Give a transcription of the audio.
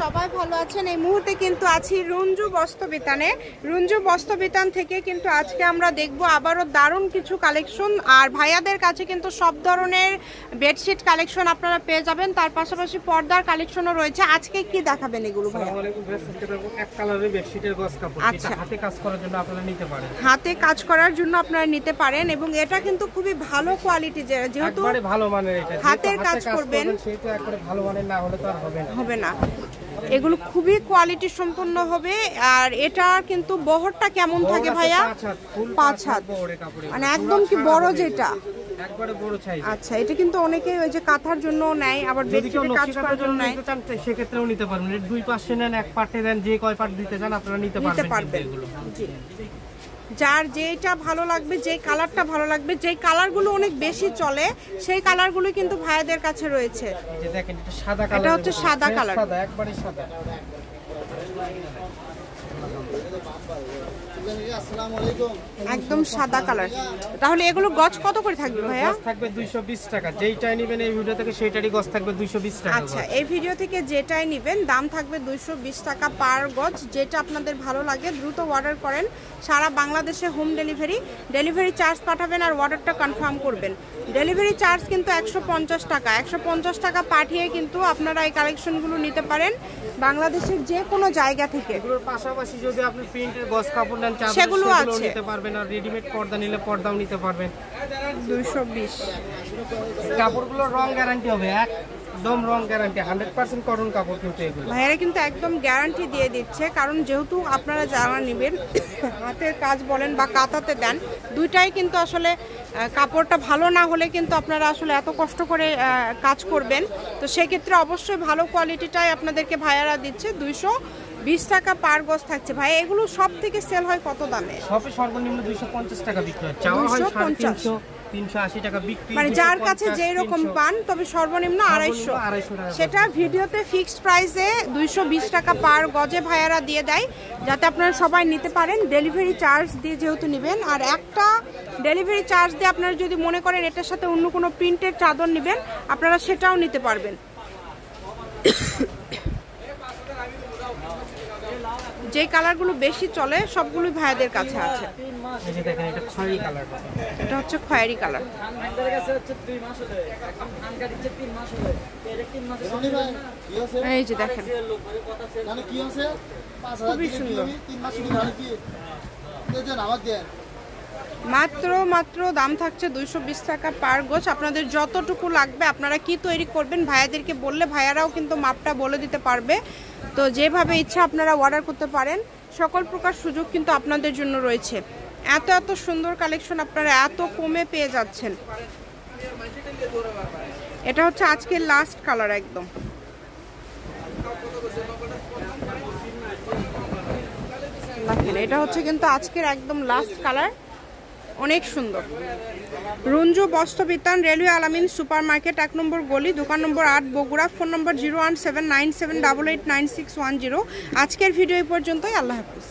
সবাই ভালো আছেন। এই মুহূর্তে কিন্তু আছি রঞ্জু বস্ত্রবিতানে। রঞ্জু বস্ত্রবিতান থেকে কিন্তু আজকে আমরা দেখব আবারও দারুণ কিছু কালেকশন। আর ভাইয়াদের কাছে কিন্তু সব ধরনের বেডশিট কালেকশন আপনারা পেয়ে যাবেন, তার পাশাপাশি পর্দার কালেকশনও রয়েছে। আজকে কি দেখাবেন এগুলো ভাইয়া? আসসালামু আলাইকুম ভাইয়া, এক কালারের বেডশিটের গস কাপড়, আচ্ছা, হাতে কাজ করার জন্য আপনারা নিতে পারেন। হাতে কাজ করার জন্য আপনারা নিতে পারেন এবং এটা কিন্তু খুবই ভালো কোয়ালিটি, যেহেতু একবারে ভালো মানের, এটা হাতের কাজ করবেন সেটা একবারে ভালো মানের না হলে তো আর হবে না। এগুলো খুবই কোয়ালিটি সম্পন্ন হবে। আর এটা কিন্তু বহরটা কেমন থাকে ভাইয়া? 5 হাত, মানে একদম কি বড়, যেটা একবারে বড় সাইজ। আচ্ছা, এটা কিন্তু অনেকে ওই যে কাঁথার জন্য নেয়, আবার বেডশিটে কাজ করার জন্য নেয়, সেক্ষেত্রেও নিতে পারবেন। দুই পাশে নেন, এক পার্টে দেন, যে কয় পার্ট দিতে চান আপনারা নিতে পারবেন এগুলো। জি, যার যেটা ভালো লাগবে, যে কালারটা ভালো লাগবে, যে কালারগুলো অনেক বেশি চলে সেই কালারগুলো কিন্তু ভাইয়াদের কাছে রয়েছে। এই যে দেখেন, এটা সাদা কালার, এটা হচ্ছে সাদা কালার, সাদা একবারে সাদা। একদম সাদা কালার। তাহলে এগুলো গজ কত করে থাকবে ভাইয়া? গজ থাকবে 220 টাকা। যেইটাই নেবেন এই ভিডিও থেকে সেইটারই গজ থাকবে 220 টাকা। আচ্ছা, এই ভিডিও থেকে যেটাই নেবেন দাম থাকবে 220 টাকা পার গজ। যেটা আপনাদের ভালো লাগে দ্রুত অর্ডার করেন। সারা বাংলাদেশে হোম ডেলিভারি চার্জ পাঠাবেন আর অর্ডারটা কনফার্ম করবেন। ডেলিভারি চার্জ কিন্তু 150 টাকা। 150 টাকা পাঠিয়ে কিন্তু আপনারা এই কালেকশনগুলো নিতে পারেন বাংলাদেশের যে কোনো জায়গা থেকে। এগুলোর পাশাপাশি যদি আপনি প্রিন্টের গজ কাপড় নেন সেগুলো আছে, নিতে পারবেন। আর রেডিমেড পর্দা নিলে পর্দাও নিতে পারবেন। 220 কাপড়গুলোর রং গ্যারান্টি হবে, একদম রং গ্যারান্টি, 100% কটন কাপড়। কিন্তু এগুলো ভাইয়েরা কিন্তু একদম গ্যারান্টি দিয়ে দিচ্ছে, কারণ যেহেতু আপনারা যারা নেবেন হাতের কাজ বলেন বা কাঁথাতে দেন, দুইটাই কিন্তু আসলে কাপড়টা ভালো না হলে কিন্তু আপনারা আসলে এত কষ্ট করে কাজ করবেন। তো সেক্ষেত্রে অবশ্যই ভালো কোয়ালিটিটাই আপনাদেরকে ভাইয়ারা দিচ্ছে। 220 টাকা পার গজ থাকছে। ভাই এগুলো সব থেকে সেল হয় কত দামে? সবে সর্বনিম্ন 250 টাকা বিক্রি হয়, চাওয়া হয় 350 380 টাকা বিক্রি, মানে যার কাছে যেই রকম পান, তবে সর্বনিম্ন 250। সেটা ভিডিওতে ফিক্সড প্রাইসে 220 টাকা পার গজে ভাইয়ারা দিয়ে দেয়, যাতে আপনারা সবাই নিতে পারেন। ডেলিভারি চার্জ দিয়ে যেহেতু নেবেন, আর একটা ডেলিভারি চার্জ দিয়ে আপনারা যদি মনে করেন এটার সাথে অন্য কোনো প্রিন্টের চাদর নেবেন, আপনারা সেটাও নিতে পারবেন। যে কালারগুলো বেশি চলে সবগুলোই ভাইয়াদের কাছে আছে। এটা হচ্ছে খয়েরি কালার। এই যে দেখেন, খুবই সুন্দর। মাত্র দাম থাকছে 220 টাকা পার গজ। আপনাদের যতটুকু লাগবে আপনারা কি তৈরি করবেন ভাইয়াদেরকে বললে ভাইয়ারাও কিন্তু মাপটা বলে দিতে পারবে। তো যেভাবে ইচ্ছা আপনারা অর্ডার করতে পারেন। সকল প্রকার সুযোগ কিন্তু আপনাদের জন্য রয়েছে। এত সুন্দর কালেকশন আপনারা এত কমে পেয়ে যাচ্ছেন। এটা হচ্ছে আজকের লাস্ট কালার একদম। দেখেন, এটা হচ্ছে কিন্তু আজকের একদম লাস্ট কালার, অনেক সুন্দর। রঞ্জু বস্ত্রবিতান, রেলওয়ে আলামিন সুপার মার্কেট, 1 নম্বর গলি, দোকান নম্বর 8, বগুড়া। ফোন নম্বর 01797889610। আজকের ভিডিও এই পর্যন্তই। আল্লাহ হাফিজ।